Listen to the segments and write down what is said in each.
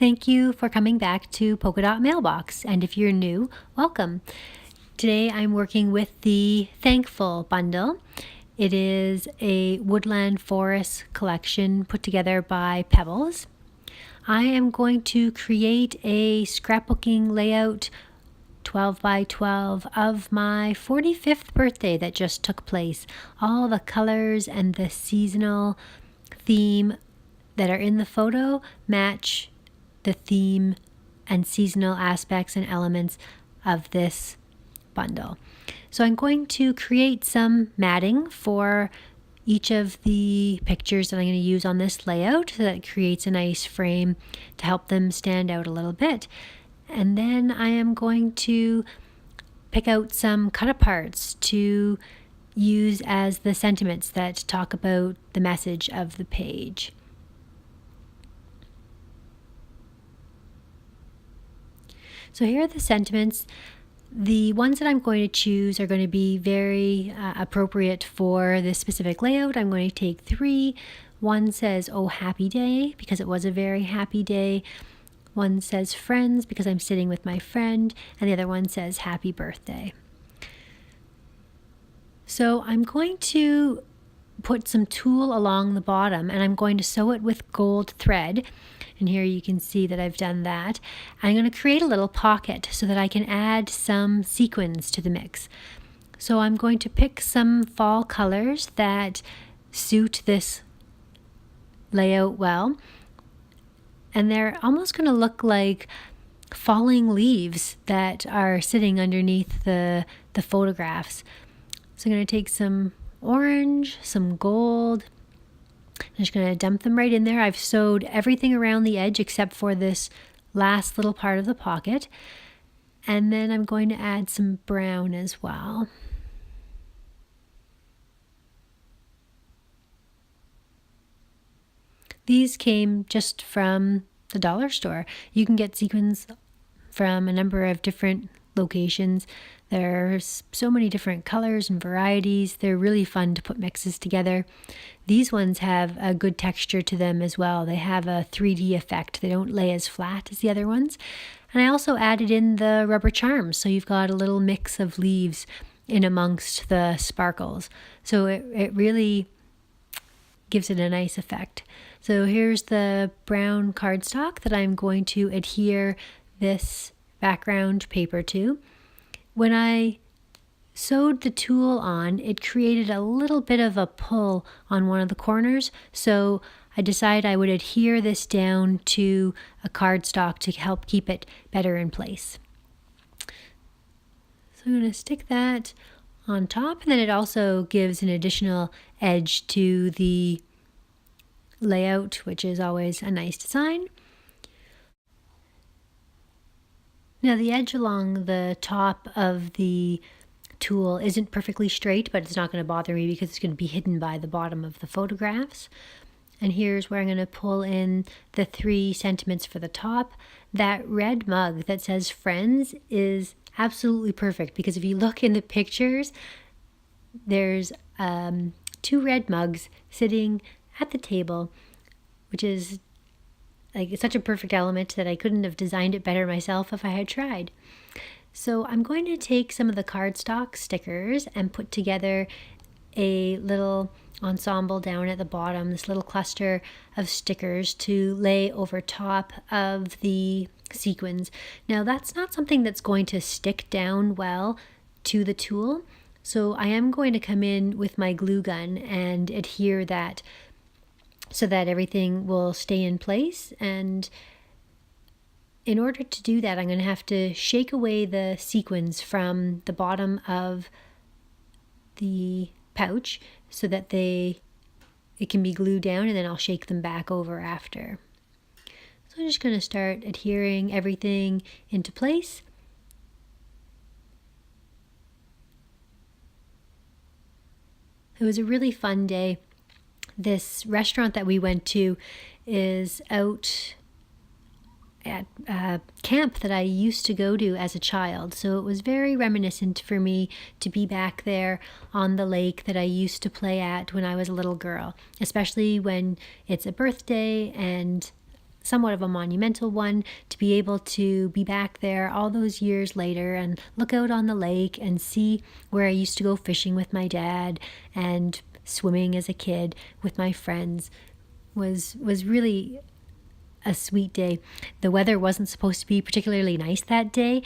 Thank you for coming back to Polka Dot Mailbox, and if you're new, welcome. Today I'm working with the Thankful bundle. It is a Woodland Forest collection put together by Pebbles. I am going to create a scrapbooking layout 12 by 12 of my 45th birthday that just took place. All the colors and the seasonal theme that are in the photo match the theme and seasonal aspects and elements of this bundle. So I'm going to create some matting for each of the pictures that I'm going to use on this layout so that it creates a nice frame to help them stand out a little bit. And then I am going to pick out some cut-aparts to use as the sentiments that talk about the message of the page. So here are the sentiments. The ones that I'm going to choose are going to be very appropriate for this specific layout. I'm going to take 3. One says, "Oh, happy day," because it was a very happy day. One says friends because I'm sitting with my friend, and the other one says happy birthday. So I'm going to put some tulle along the bottom, and I'm going to sew it with gold thread. And here you can see that I've done that. I'm going to create a little pocket so that I can add some sequins to the mix. So I'm going to pick some fall colors that suit this layout well. And they're almost going to look like falling leaves that are sitting underneath the photographs. So I'm going to take some orange, some gold. I'm just going to dump them right in there. I've sewed everything around the edge except for this last little part of the pocket. And then I'm going to add some brown as well. These came just from the dollar store. You can get sequins from a number of different locations. There's so many different colors and varieties. They're really fun to put mixes together. These ones have a good texture to them as well. They have a 3D effect. They don't lay as flat as the other ones. And I also added in the rubber charms, so you've got a little mix of leaves in amongst the sparkles. So it really gives it a nice effect. So here's the brown cardstock that I'm going to adhere this background paper to. When I sewed the tulle on, it created a little bit of a pull on one of the corners, so I decided I would adhere this down to a cardstock to help keep it better in place. So I'm going to stick that on top, and then it also gives an additional edge to the layout, which is always a nice design. Now the edge along the top of the tulle isn't perfectly straight, but it's not going to bother me because it's going to be hidden by the bottom of the photographs. And here's where I'm going to pull in the 3 sentiments for the top. That red mug that says friends is absolutely perfect because if you look in the pictures, there's 2 red mugs sitting at the table, which is it's such a perfect element that I couldn't have designed it better myself if I had tried. So I'm going to take some of the cardstock stickers and put together a little ensemble down at the bottom, this little cluster of stickers to lay over top of the sequins. Now that's not something that's going to stick down well to the tulle, so I am going to come in with my glue gun and adhere that so that everything will stay in place. And in order to do that, I'm going to have to shake away the sequins from the bottom of the pouch so that it can be glued down, and then I'll shake them back over after. So I'm just going to start adhering everything into place. It was a really fun day. This restaurant that we went to is out at a camp that I used to go to as a child, so it was very reminiscent for me to be back there on the lake that I used to play at when I was a little girl, especially when it's a birthday and somewhat of a monumental one, to be able to be back there all those years later and look out on the lake and see where I used to go fishing with my dad and swimming as a kid with my friends was really a sweet day. The weather wasn't supposed to be particularly nice that day,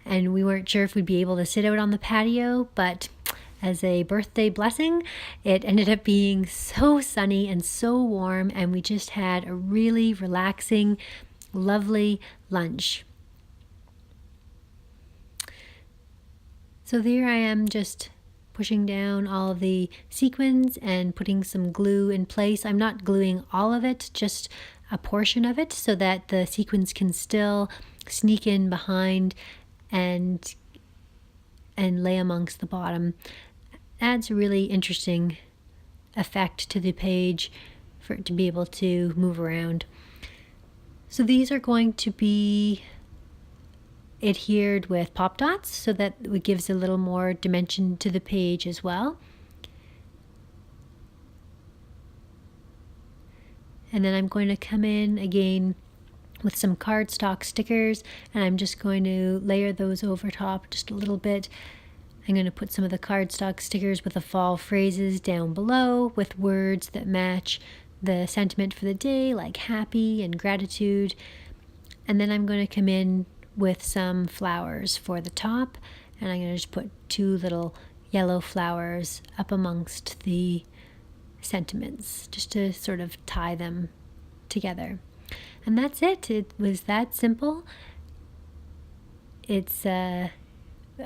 and we weren't sure if we'd be able to sit out on the patio, but as a birthday blessing, it ended up being so sunny and so warm, and we just had a really relaxing, lovely lunch. So there I am, just pushing down all of the sequins and putting some glue in place. I'm not gluing all of it, just a portion of it, so that the sequins can still sneak in behind and lay amongst the bottom. Adds a really interesting effect to the page for it to be able to move around. So these are going to be adhered with pop dots so that it gives a little more dimension to the page as well. And then I'm going to come in again with some cardstock stickers, and I'm just going to layer those over top just a little bit. I'm going to put some of the cardstock stickers with the fall phrases down below with words that match the sentiment for the day, like happy and gratitude. And then I'm going to come in with some flowers for the top, and I'm going to just put 2 little yellow flowers up amongst the sentiments just to sort of tie them together. And that's it. It was that simple. It's a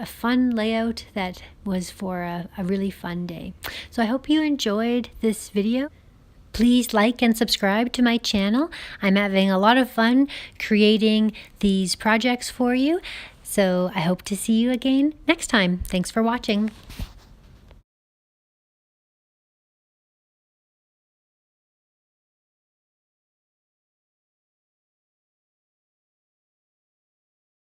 fun layout that was for a really fun day. So I hope you enjoyed this video. Please like and subscribe to my channel. I'm having a lot of fun creating these projects for you. So I hope to see you again next time. Thanks for watching.